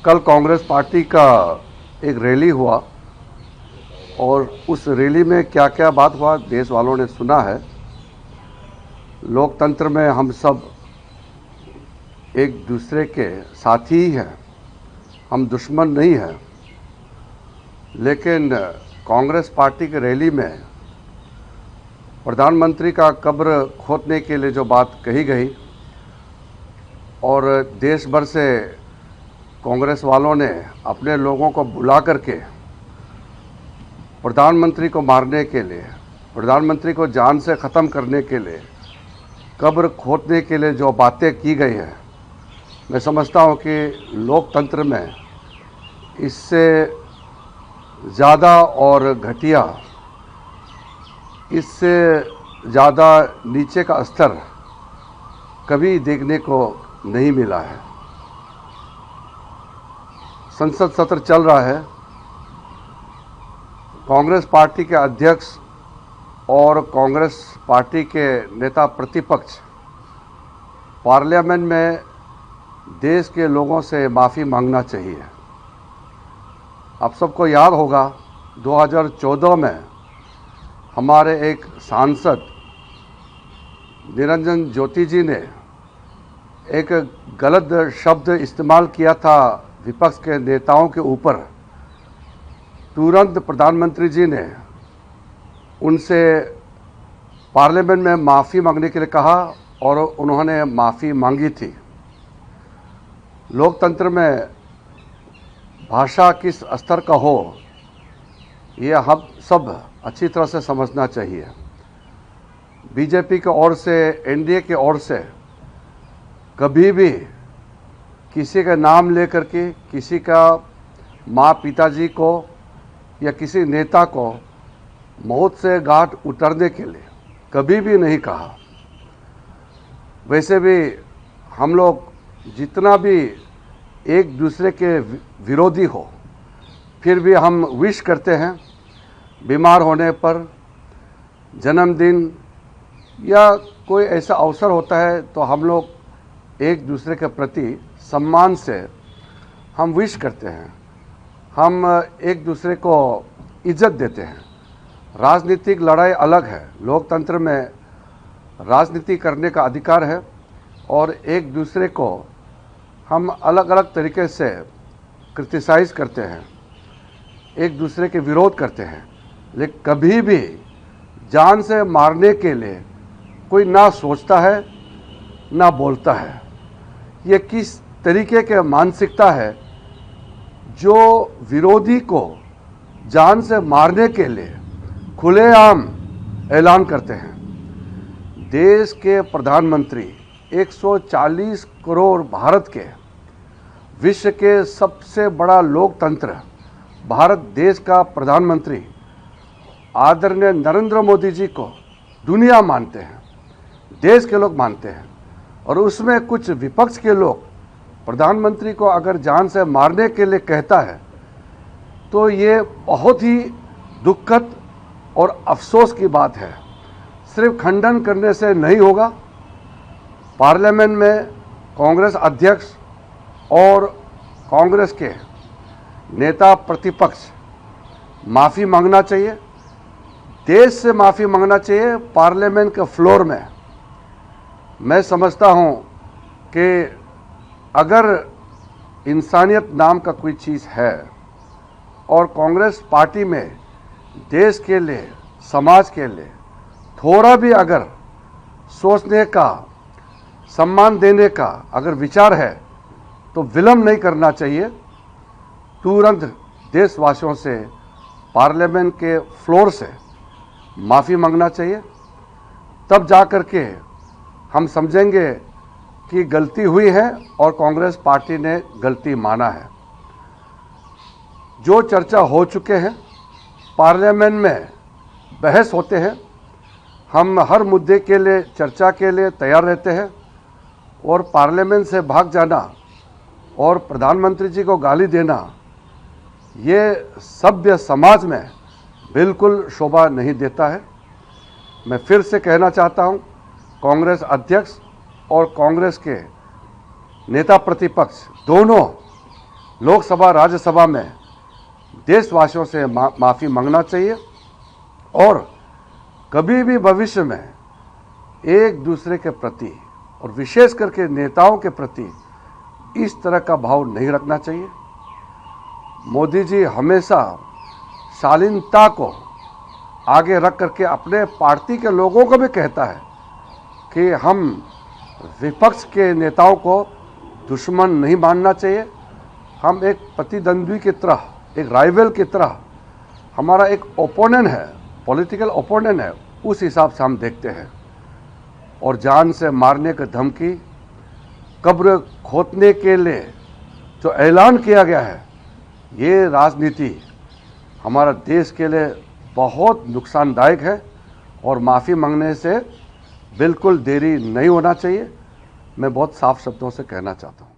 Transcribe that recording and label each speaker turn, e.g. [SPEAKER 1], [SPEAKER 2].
[SPEAKER 1] कल कांग्रेस पार्टी का एक रैली हुआ और उस रैली में क्या क्या बात हुआ देश वालों ने सुना है। लोकतंत्र में हम सब एक दूसरे के साथी ही हैं, हम दुश्मन नहीं हैं। लेकिन कांग्रेस पार्टी की रैली में प्रधानमंत्री का कब्र खोदने के लिए जो बात कही गई और देश भर से कांग्रेस वालों ने अपने लोगों को बुला करके प्रधानमंत्री को मारने के लिए, प्रधानमंत्री को जान से ख़त्म करने के लिए, कब्र खोदने के लिए जो बातें की गई हैं, मैं समझता हूं कि लोकतंत्र में इससे ज़्यादा और घटिया, इससे ज़्यादा नीचे का स्तर कभी देखने को नहीं मिला है। संसद सत्र चल रहा है। कांग्रेस पार्टी के अध्यक्ष और कांग्रेस पार्टी के नेता प्रतिपक्ष पार्लियामेंट में देश के लोगों से माफ़ी मांगना चाहिए। आप सबको याद होगा 2014 में हमारे एक सांसद निरंजन ज्योति जी ने एक गलत शब्द इस्तेमाल किया था विपक्ष के नेताओं के ऊपर। तुरंत प्रधानमंत्री जी ने उनसे पार्लियामेंट में माफ़ी मांगने के लिए कहा और उन्होंने माफ़ी मांगी थी। लोकतंत्र में भाषा किस स्तर का हो, ये हम सब अच्छी तरह से समझना चाहिए। बीजेपी की ओर से, एनडीए की ओर से कभी भी किसी का नाम लेकर के किसी का माँ पिताजी को या किसी नेता को मौत से घाट उतरने के लिए कभी भी नहीं कहा। वैसे भी हम लोग जितना भी एक दूसरे के विरोधी हो, फिर भी हम विश करते हैं। बीमार होने पर, जन्मदिन या कोई ऐसा अवसर होता है तो हम लोग एक दूसरे के प्रति सम्मान से हम विश करते हैं, हम एक दूसरे को इज्जत देते हैं। राजनीतिक लड़ाई अलग है, लोकतंत्र में राजनीति करने का अधिकार है और एक दूसरे को हम अलग अलग तरीके से क्रिटिसाइज़ करते हैं, एक दूसरे के विरोध करते हैं, लेकिन कभी भी जान से मारने के लिए कोई ना सोचता है ना बोलता है। ये किस तरीके के मानसिकता है जो विरोधी को जान से मारने के लिए खुलेआम ऐलान करते हैं। देश के प्रधानमंत्री 140 करोड़ भारत के, विश्व के सबसे बड़ा लोकतंत्र भारत देश का प्रधानमंत्री आदरणीय नरेंद्र मोदी जी को दुनिया मानते हैं, देश के लोग मानते हैं। और उसमें कुछ विपक्ष के लोग प्रधानमंत्री को अगर जान से मारने के लिए कहता है तो ये बहुत ही दुखद और अफसोस की बात है। सिर्फ खंडन करने से नहीं होगा। पार्लियामेंट में कांग्रेस अध्यक्ष और कांग्रेस के नेता प्रतिपक्ष माफ़ी मांगना चाहिए, देश से माफ़ी मांगना चाहिए पार्लियामेंट के फ्लोर में। मैं समझता हूं कि अगर इंसानियत नाम का कोई चीज़ है और कांग्रेस पार्टी में देश के लिए, समाज के लिए थोड़ा भी अगर सोचने का, सम्मान देने का अगर विचार है तो विलंब नहीं करना चाहिए। तुरंत देशवासियों से पार्लियामेंट के फ्लोर से माफ़ी मांगना चाहिए। तब जा कर के हम समझेंगे कि गलती हुई है और कांग्रेस पार्टी ने गलती माना है। जो चर्चा हो चुके हैं, पार्लियामेंट में बहस होते हैं, हम हर मुद्दे के लिए चर्चा के लिए तैयार रहते हैं। और पार्लियामेंट से भाग जाना और प्रधानमंत्री जी को गाली देना, ये सभ्य समाज में बिल्कुल शोभा नहीं देता है। मैं फिर से कहना चाहता हूं, कांग्रेस अध्यक्ष और कांग्रेस के नेता प्रतिपक्ष दोनों लोकसभा राज्यसभा में देशवासियों से माफ़ी मांगना चाहिए और कभी भी भविष्य में एक दूसरे के प्रति और विशेष करके नेताओं के प्रति इस तरह का भाव नहीं रखना चाहिए। मोदी जी हमेशा शालीनता को आगे रख करके अपने पार्टी के लोगों को भी कहता है कि हम विपक्ष के नेताओं को दुश्मन नहीं मानना चाहिए। हम एक प्रतिद्वंद्वी की तरह, एक राइवल की तरह, हमारा एक ओपोनेंट है, पॉलिटिकल ओपोनेंट है, उस हिसाब से हम देखते हैं। और जान से मारने की धमकी, कब्र खोदने के लिए जो ऐलान किया गया है, ये राजनीति हमारा देश के लिए बहुत नुकसानदायक है और माफ़ी मांगने से बिल्कुल देरी नहीं होना चाहिए। मैं बहुत साफ शब्दों से कहना चाहता हूँ।